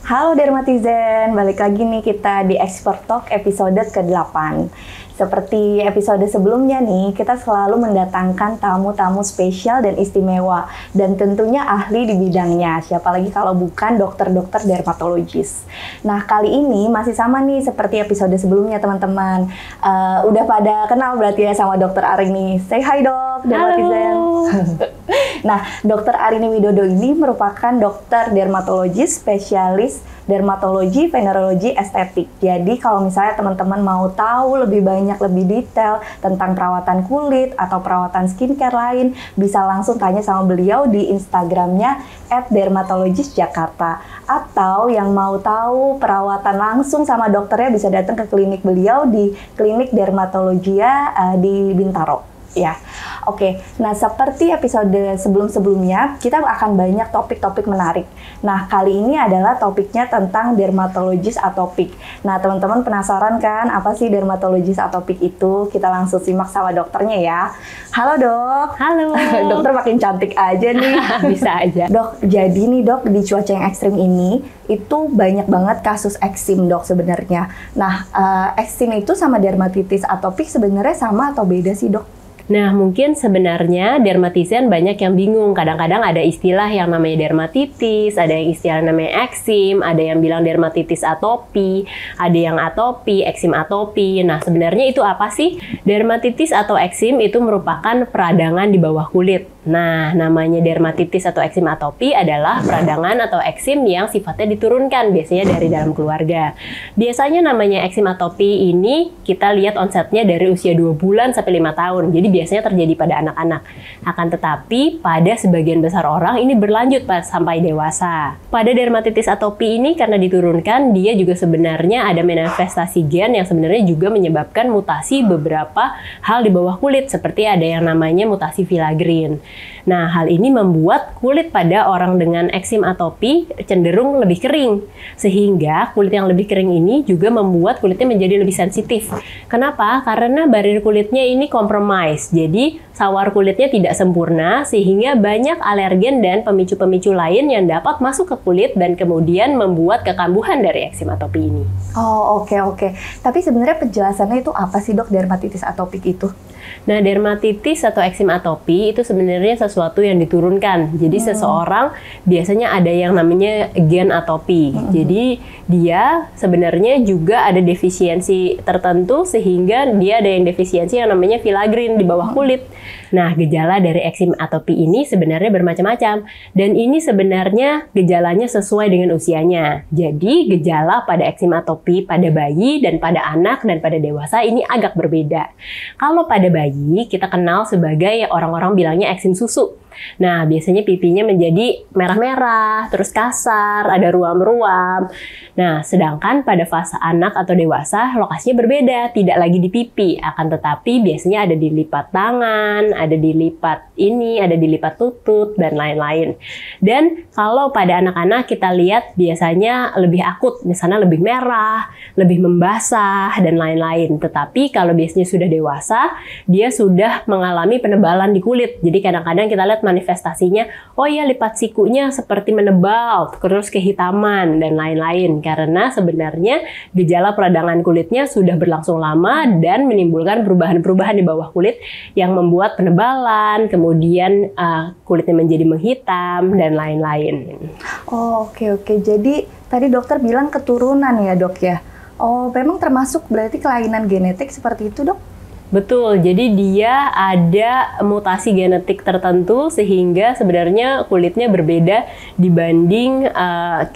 Halo Dermatizen, balik lagi nih kita di Expert Talk episode ke-8. Seperti episode sebelumnya nih, kita selalu mendatangkan tamu-tamu spesial dan istimewa dan tentunya ahli di bidangnya. Siapa lagi kalau bukan dokter-dokter dermatologis. Nah, kali ini masih sama nih seperti episode sebelumnya teman-teman. Udah pada kenal berarti ya sama Dokter Arini. Say hi dok, Dermatizen. Nah, Dokter Arini Widodo ini merupakan dokter dermatologis spesialis dermatologi, venerologi, estetik. Jadi kalau misalnya teman-teman mau tahu lebih banyak, lebih detail tentang perawatan kulit atau perawatan skincare lain, bisa langsung tanya sama beliau di Instagramnya @dermatologisjakarta. Atau yang mau tahu perawatan langsung sama dokternya bisa datang ke klinik beliau di Klinik Dermatologia di Bintaro. Ya, oke. Nah, seperti episode sebelum-sebelumnya, kita akan banyak topik-topik menarik. Nah, kali ini adalah topiknya tentang dermatologis atopik. Nah, teman-teman penasaran kan apa sih dermatologis atopik itu? Kita langsung simak sama dokternya ya. Halo dok. Halo. Dokter makin cantik aja nih. Bisa aja. Dok, jadi nih dok, di cuaca yang ekstrim ini, itu banyak banget kasus eksim dok sebenarnya. Nah, eksim itu sama dermatitis atopik sebenarnya sama atau beda sih dok? Nah, mungkin sebenarnya dermatizen banyak yang bingung. Kadang-kadang ada istilah yang namanya dermatitis, ada yang istilah namanya eksim, ada yang bilang dermatitis atopi, ada yang atopi, eksim atopi. Nah, sebenarnya itu apa sih? Dermatitis atau eksim itu merupakan peradangan di bawah kulit. Nah, namanya dermatitis atau eksim atopi adalah peradangan atau eksim yang sifatnya diturunkan, biasanya dari dalam keluarga. Biasanya namanya eksim atopi ini kita lihat onsetnya dari usia 2 bulan sampai 5 tahun. Jadi biasanya terjadi pada anak-anak. Akan tetapi pada sebagian besar orang ini berlanjut sampai dewasa. Pada dermatitis atopi ini karena diturunkan, dia juga sebenarnya ada manifestasi gen yang sebenarnya juga menyebabkan mutasi beberapa hal di bawah kulit, seperti ada yang namanya mutasi filaggrin. Nah, hal ini membuat kulit pada orang dengan eksim atopi cenderung lebih kering. Sehingga kulit yang lebih kering ini juga membuat kulitnya menjadi lebih sensitif. Kenapa? Karena barrier kulitnya ini compromise. Jadi, sawar kulitnya tidak sempurna sehingga banyak alergen dan pemicu-pemicu lain yang dapat masuk ke kulit dan kemudian membuat kekambuhan dari eksim atopi ini. Oh, oke. Tapi sebenarnya penjelasannya itu apa sih dok dermatitis atopik itu? Nah, dermatitis atau eksim atopi itu sebenarnya sesuatu yang diturunkan. Jadi seseorang biasanya ada yang namanya gen atopi. Jadi dia sebenarnya juga ada defisiensi tertentu sehingga dia ada yang defisiensi yang namanya filaggrin di bawah kulit. Nah, gejala dari eksim atopi ini sebenarnya bermacam-macam. Dan ini sebenarnya gejalanya sesuai dengan usianya. Jadi gejala pada eksim atopi pada bayi dan pada anak dan pada dewasa ini agak berbeda. Kalau pada bayi kita kenal sebagai orang-orang bilangnya eksim susu. Nah, biasanya pipinya menjadi merah-merah, terus kasar, ada ruam-ruam. Nah, sedangkan pada fase anak atau dewasa, lokasinya berbeda, tidak lagi di pipi, akan tetapi biasanya ada di lipat tangan, ada di lipat ini, ada di lipat lutut, dan lain-lain. Dan kalau pada anak-anak kita lihat biasanya lebih akut, misalnya lebih merah, lebih membasah, dan lain-lain. Tetapi kalau biasanya sudah dewasa, dia sudah mengalami penebalan di kulit. Jadi kadang-kadang kita lihat manifestasinya, oh ya lipat sikunya seperti menebal, terus kehitaman, dan lain-lain. Karena sebenarnya gejala peradangan kulitnya sudah berlangsung lama dan menimbulkan perubahan-perubahan di bawah kulit yang membuat penebalan, kemudian kulitnya menjadi menghitam, dan lain-lain. Oh, oke. Jadi tadi dokter bilang keturunan ya dok ya? Oh, memang termasuk berarti kelainan genetik seperti itu dok? Betul, jadi dia ada mutasi genetik tertentu sehingga sebenarnya kulitnya berbeda dibanding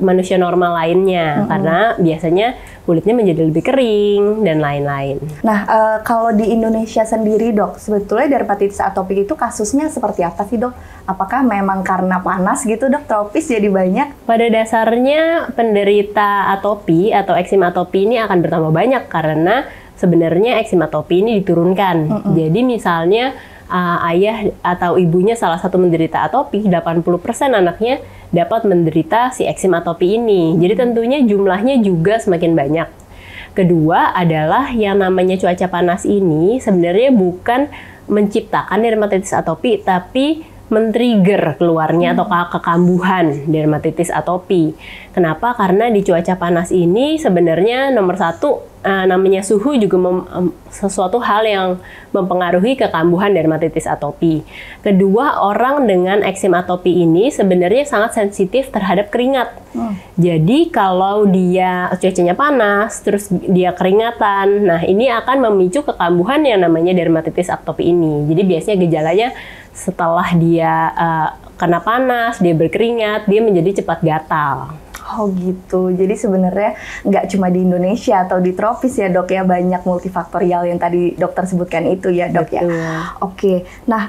manusia normal lainnya. Karena biasanya kulitnya menjadi lebih kering dan lain-lain. Nah, kalau di Indonesia sendiri dok, sebetulnya dermatitis atopik itu kasusnya seperti apa sih dok? Apakah memang karena panas gitu dok, tropis jadi banyak? Pada dasarnya penderita atopi atau eksim atopi ini akan bertambah banyak karena sebenarnya eksim atopi ini diturunkan. Jadi misalnya ayah atau ibunya salah satu menderita atopi, 80% anaknya dapat menderita si eksim atopi ini. Jadi tentunya jumlahnya juga semakin banyak. Kedua adalah yang namanya cuaca panas ini sebenarnya bukan menciptakan dermatitis atopi, tapi men-trigger keluarnya atau kekambuhan dermatitis atopi. Kenapa? Karena di cuaca panas ini sebenarnya nomor satu namanya suhu juga sesuatu hal yang mempengaruhi kekambuhan dermatitis atopi. Kedua, orang dengan eksim atopi ini sebenarnya sangat sensitif terhadap keringat. Jadi kalau dia cuacanya panas, terus dia keringatan, nah ini akan memicu kekambuhan yang namanya dermatitis atopi ini. Jadi biasanya gejalanya setelah dia kena panas, dia berkeringat, dia menjadi cepat gatal. Oh gitu, jadi sebenarnya nggak cuma di Indonesia atau di tropis ya dok ya, banyak multifaktorial yang tadi dokter sebutkan itu ya dok. Betul. Ya. Oke, nah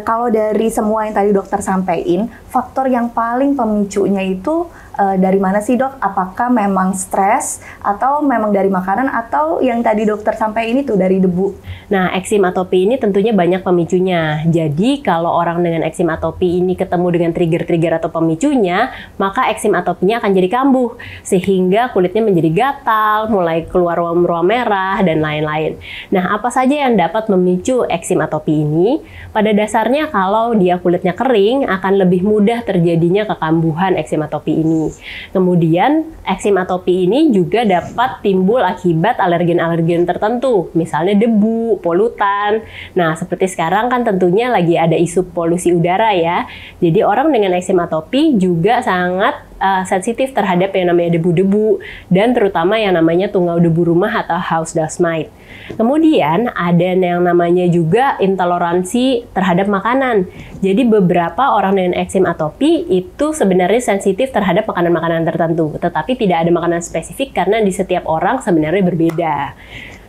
kalau dari semua yang tadi dokter sampaikan, faktor yang paling pemicunya itu dari mana sih dok? Apakah memang stres atau memang dari makanan atau yang tadi dokter sampaikan itu dari debu? Nah, eksim atopi ini tentunya banyak pemicunya. Jadi kalau orang dengan eksim atopi ini ketemu dengan trigger-trigger atau pemicunya, maka eksim atopinya akan jadi kambuh sehingga kulitnya menjadi gatal, mulai keluar ruam-ruam merah dan lain-lain. Nah, apa saja yang dapat memicu eksim atopi ini? Pada dasarnya kalau dia kulitnya kering akan lebih mudah terjadinya kekambuhan eksim atopi ini. Kemudian eksim atopi ini juga dapat timbul akibat alergen-alergen tertentu, misalnya debu, polutan. Nah, seperti sekarang kan tentunya lagi ada isu polusi udara ya. Jadi orang dengan eksim atopi juga sangat sensitif terhadap yang namanya debu-debu dan terutama yang namanya tungau debu rumah atau house dust mite. Kemudian ada yang namanya juga intoleransi terhadap makanan. Jadi beberapa orang dengan eksim atopi itu sebenarnya sensitif terhadap makanan-makanan tertentu, tetapi tidak ada makanan spesifik karena di setiap orang sebenarnya berbeda.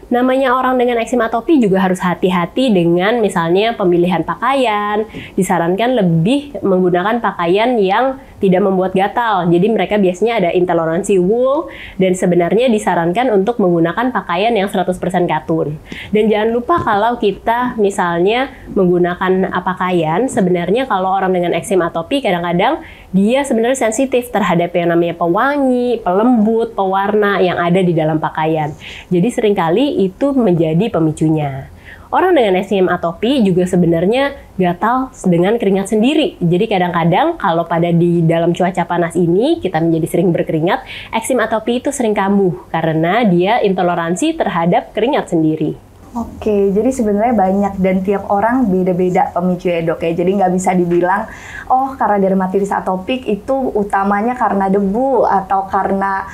Namanya orang dengan eksim atopi juga harus hati-hati dengan misalnya pemilihan pakaian. Disarankan lebih menggunakan pakaian yang tidak membuat gatal. Jadi mereka biasanya ada intoleransi wool dan sebenarnya disarankan untuk menggunakan pakaian yang 100% katun. Dan jangan lupa kalau kita misalnya menggunakan pakaian, sebenarnya kalau orang dengan eksim atopi kadang-kadang dia sebenarnya sensitif terhadap yang namanya pewangi, pelembut, pewarna yang ada di dalam pakaian. Jadi seringkali itu menjadi pemicunya. Orang dengan eksim atopi juga sebenarnya gatal dengan keringat sendiri. Jadi kadang-kadang kalau pada di dalam cuaca panas ini kita menjadi sering berkeringat, eksim atopi itu sering kambuh karena dia intoleransi terhadap keringat sendiri. Oke, jadi sebenarnya banyak dan tiap orang beda-beda pemicu ya dok ya. Jadi nggak bisa dibilang, oh karena dermatitis atopik itu utamanya karena debu atau karena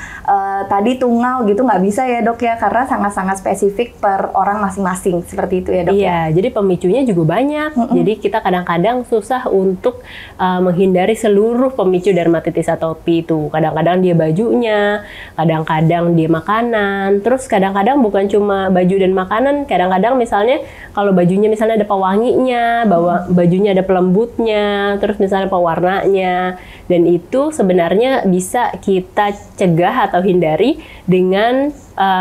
tadi tungau gitu, nggak bisa ya dok ya. Karena sangat-sangat spesifik per orang masing-masing, seperti itu ya dok. Iya, jadi pemicunya juga banyak. Jadi kita kadang-kadang susah untuk menghindari seluruh pemicu dermatitis atopi itu. Kadang-kadang dia bajunya, kadang-kadang dia makanan, terus kadang-kadang bukan cuma baju dan makanan. Kadang-kadang misalnya kalau bajunya misalnya ada pewanginya, bajunya ada pelembutnya, terus misalnya pewarnanya, dan itu sebenarnya bisa kita cegah atau hindari dengan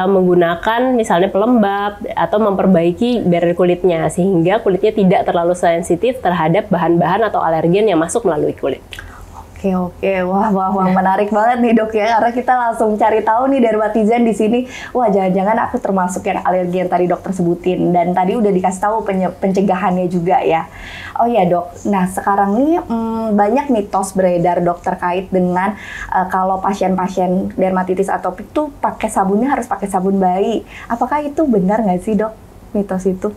menggunakan misalnya pelembab atau memperbaiki barrier kulitnya sehingga kulitnya tidak terlalu sensitif terhadap bahan-bahan atau alergen yang masuk melalui kulit. Oke, wah, menarik banget nih dok ya, karena kita langsung cari tahu nih dermatizen di sini. Wah, jangan-jangan aku termasuk yang alergi yang tadi dokter sebutin, dan tadi udah dikasih tahu pencegahannya juga ya. Oh ya dok, nah sekarang nih banyak mitos beredar dok terkait dengan kalau pasien-pasien dermatitis atopik tuh pakai sabunnya harus pakai sabun bayi. Apakah itu benar nggak sih dok, mitos itu?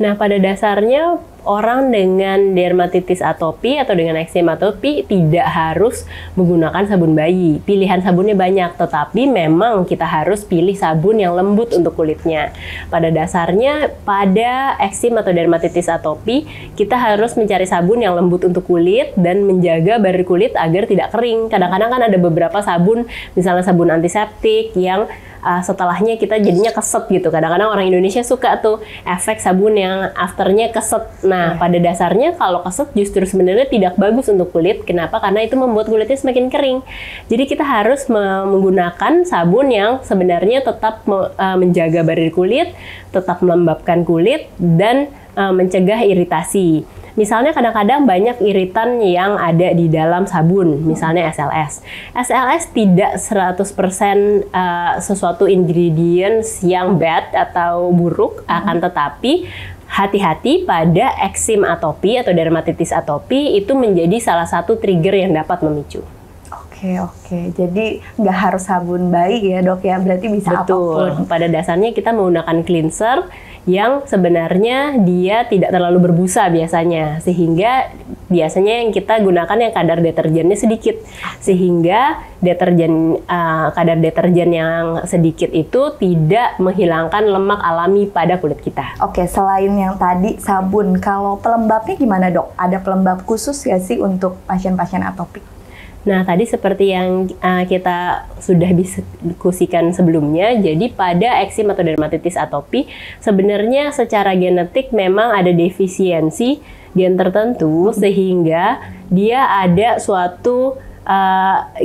Nah, pada dasarnya orang dengan dermatitis atopi atau dengan eksim atopi tidak harus menggunakan sabun bayi. Pilihan sabunnya banyak, tetapi memang kita harus pilih sabun yang lembut untuk kulitnya. Pada dasarnya, pada eksim atau dermatitis atopi, kita harus mencari sabun yang lembut untuk kulit dan menjaga barrier kulit agar tidak kering. Kadang-kadang kan ada beberapa sabun, misalnya sabun antiseptik yang setelahnya kita jadinya keset gitu. Kadang-kadang orang Indonesia suka tuh efek sabun yang afternya keset. Nah, pada dasarnya kalau keset justru sebenarnya tidak bagus untuk kulit. Kenapa? Karena itu membuat kulitnya semakin kering. Jadi kita harus menggunakan sabun yang sebenarnya tetap menjaga barrier kulit, tetap melembabkan kulit, dan mencegah iritasi. Misalnya kadang-kadang banyak iritan yang ada di dalam sabun, misalnya SLS. SLS tidak 100% sesuatu ingredients yang bad atau buruk, akan tetapi hati-hati pada eksim atopi atau dermatitis atopi, itu menjadi salah satu trigger yang dapat memicu. Oke. Jadi nggak harus sabun bayi ya dok ya, berarti bisa Betul. apapun. Pada dasarnya kita menggunakan cleanser yang sebenarnya dia tidak terlalu berbusa biasanya, sehingga biasanya yang kita gunakan yang kadar deterjennya sedikit, sehingga kadar deterjen yang sedikit itu tidak menghilangkan lemak alami pada kulit kita. Oke, selain yang tadi sabun, kalau pelembabnya gimana dok? Ada pelembab khusus nggak sih untuk pasien-pasien atopik? Nah, tadi seperti yang kita sudah diskusikan sebelumnya, jadi pada eksim atau dermatitis atopi, sebenarnya secara genetik memang ada defisiensi gen tertentu, sehingga dia ada suatu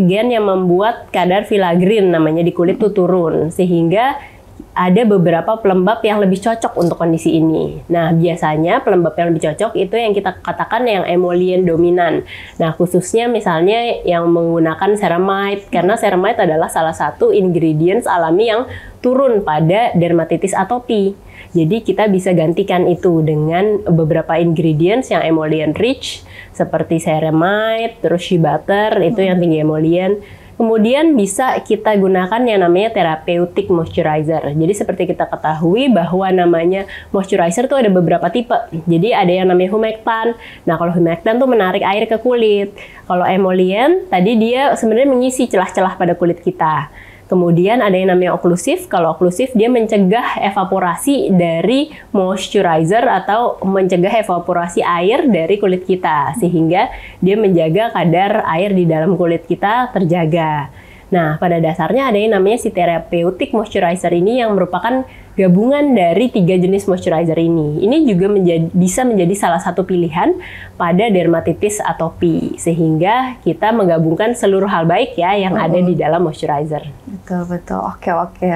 gen yang membuat kadar filagrin namanya di kulit itu turun, sehingga ada beberapa pelembab yang lebih cocok untuk kondisi ini. Nah, biasanya pelembab yang lebih cocok itu yang kita katakan yang emollient dominan. Nah, khususnya misalnya yang menggunakan ceramide, karena ceramide adalah salah satu ingredients alami yang turun pada dermatitis atopi. Jadi kita bisa gantikan itu dengan beberapa ingredients yang emollient rich, seperti ceramide, terus shea butter, itu yang tinggi emollient. Kemudian bisa kita gunakan yang namanya therapeutic moisturizer. Jadi seperti kita ketahui bahwa namanya moisturizer tuh ada beberapa tipe. Jadi ada yang namanya humectant. Nah, kalau humectant tuh menarik air ke kulit. Kalau emollient tadi dia sebenarnya mengisi celah-celah pada kulit kita. Kemudian ada yang namanya oklusif. Kalau oklusif dia mencegah evaporasi dari moisturizer atau mencegah evaporasi air dari kulit kita, sehingga dia menjaga kadar air di dalam kulit kita terjaga. Nah, pada dasarnya ada yang namanya si therapeutic moisturizer ini yang merupakan gabungan dari 3 jenis moisturizer ini. Ini juga bisa menjadi salah satu pilihan pada dermatitis atopi, sehingga kita menggabungkan seluruh hal baik ya yang ada di dalam moisturizer. Betul. Oke.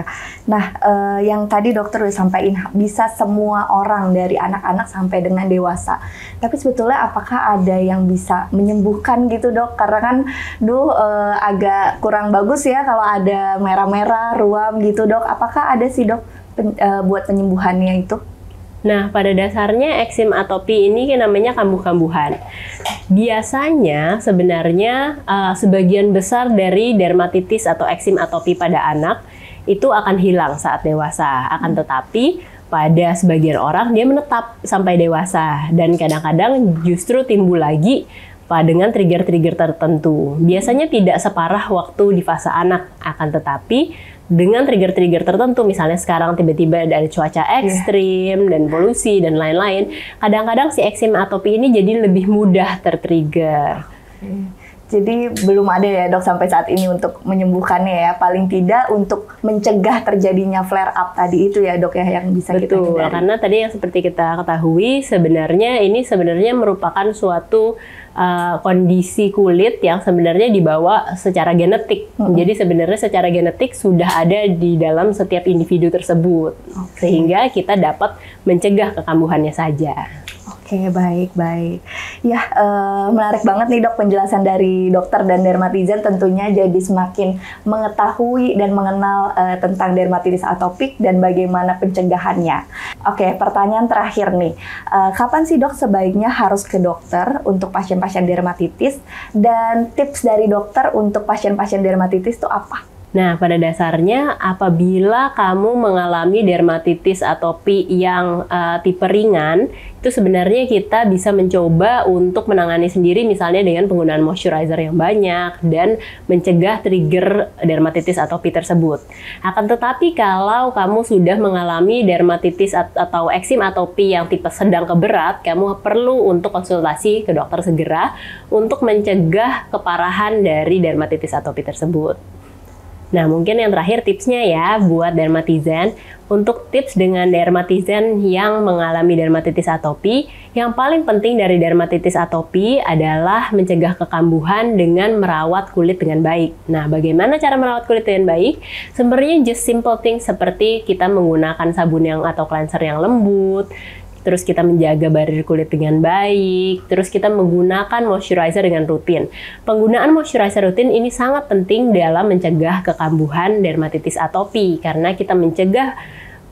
Nah, yang tadi dokter udah sampaikan bisa semua orang dari anak-anak sampai dengan dewasa. Tapi sebetulnya apakah ada yang bisa menyembuhkan gitu dok? Karena kan agak kurang bagus ya kalau ada merah-merah, ruam gitu dok. Apakah ada sih dok buat penyembuhannya itu? Nah, pada dasarnya eksim atopi ini namanya kambuh-kambuhan. Biasanya sebenarnya sebagian besar dari dermatitis atau eksim atopi pada anak itu akan hilang saat dewasa. Akan tetapi pada sebagian orang dia menetap sampai dewasa dan kadang-kadang justru timbul lagi dengan trigger-trigger tertentu. Biasanya tidak separah waktu di fase anak, akan tetapi dengan trigger-trigger tertentu, misalnya sekarang tiba-tiba ada cuaca ekstrim dan polusi dan lain-lain, kadang-kadang si eksim atopi ini jadi lebih mudah tertrigger. Jadi belum ada ya dok sampai saat ini untuk menyembuhkannya ya, paling tidak untuk mencegah terjadinya flare up tadi itu ya dok ya yang bisa kita hindari. Betul, karena tadi yang seperti kita ketahui sebenarnya ini merupakan suatu kondisi kulit yang sebenarnya dibawa secara genetik. Jadi sebenarnya secara genetik sudah ada di dalam setiap individu tersebut, sehingga kita dapat mencegah kekambuhannya saja. Oke, baik. Ya, menarik banget nih dok penjelasan dari dokter dan dermatizen, tentunya jadi semakin mengetahui dan mengenal tentang dermatitis atopik dan bagaimana pencegahannya. Oke, pertanyaan terakhir nih, kapan sih dok sebaiknya harus ke dokter untuk pasien-pasien dermatitis, dan tips dari dokter untuk pasien-pasien dermatitis itu apa? Nah, pada dasarnya apabila kamu mengalami dermatitis atopi yang tipe ringan, itu sebenarnya kita bisa mencoba untuk menangani sendiri misalnya dengan penggunaan moisturizer yang banyak dan mencegah trigger dermatitis atopi tersebut. Akan tetapi kalau kamu sudah mengalami dermatitis atau eksim atopi yang tipe sedang ke berat, kamu perlu untuk konsultasi ke dokter segera untuk mencegah keparahan dari dermatitis atopi tersebut. Nah, mungkin yang terakhir tipsnya ya buat dermatizen. Untuk tips dengan dermatizen yang mengalami dermatitis atopi, yang paling penting dari dermatitis atopi adalah mencegah kekambuhan dengan merawat kulit dengan baik. Nah, bagaimana cara merawat kulit dengan baik? Sebenarnya just simple things seperti kita menggunakan sabun atau cleanser yang lembut, terus kita menjaga barrier kulit dengan baik, terus kita menggunakan moisturizer dengan rutin. Penggunaan moisturizer rutin ini sangat penting dalam mencegah kekambuhan dermatitis atopi, karena kita mencegah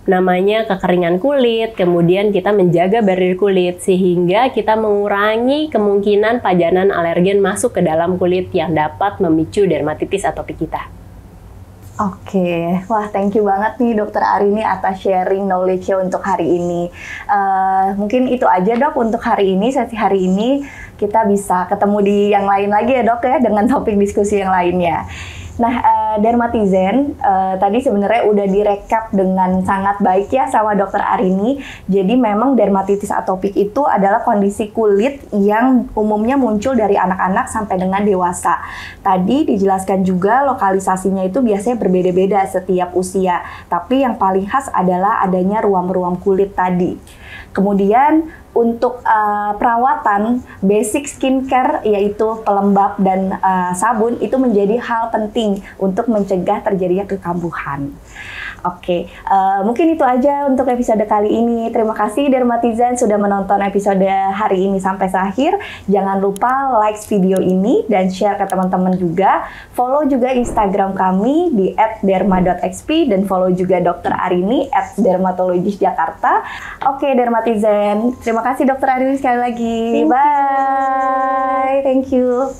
namanya kekeringan kulit, kemudian kita menjaga barrier kulit sehingga kita mengurangi kemungkinan pajanan alergen masuk ke dalam kulit yang dapat memicu dermatitis atopik kita. Oke, wah thank you banget nih Dokter Arini atas sharing knowledge-nya untuk hari ini. Mungkin itu aja Dok untuk hari ini, sesi hari ini. Kita bisa ketemu di yang lain lagi ya Dok ya, dengan topik diskusi yang lainnya. Nah, dermatizen tadi sebenarnya udah direkap dengan sangat baik ya sama Dokter Arini. Jadi memang dermatitis atopik itu adalah kondisi kulit yang umumnya muncul dari anak-anak sampai dengan dewasa. Tadi dijelaskan juga lokalisasinya itu biasanya berbeda-beda setiap usia. Tapi yang paling khas adalah adanya ruam-ruam kulit tadi. Kemudian untuk perawatan basic skincare yaitu pelembab dan sabun itu menjadi hal penting untuk mencegah terjadinya kekambuhan. Oke, mungkin itu aja untuk episode kali ini. Terima kasih Dermatizen sudah menonton episode hari ini sampai akhir. Jangan lupa like video ini dan share ke teman-teman juga. Follow juga Instagram kami di @derma.xp dan follow juga Dr. Arini @dermatologisjakarta. Oke Dermatizen, terima kasih Dr. Arini sekali lagi. Bye, thank you.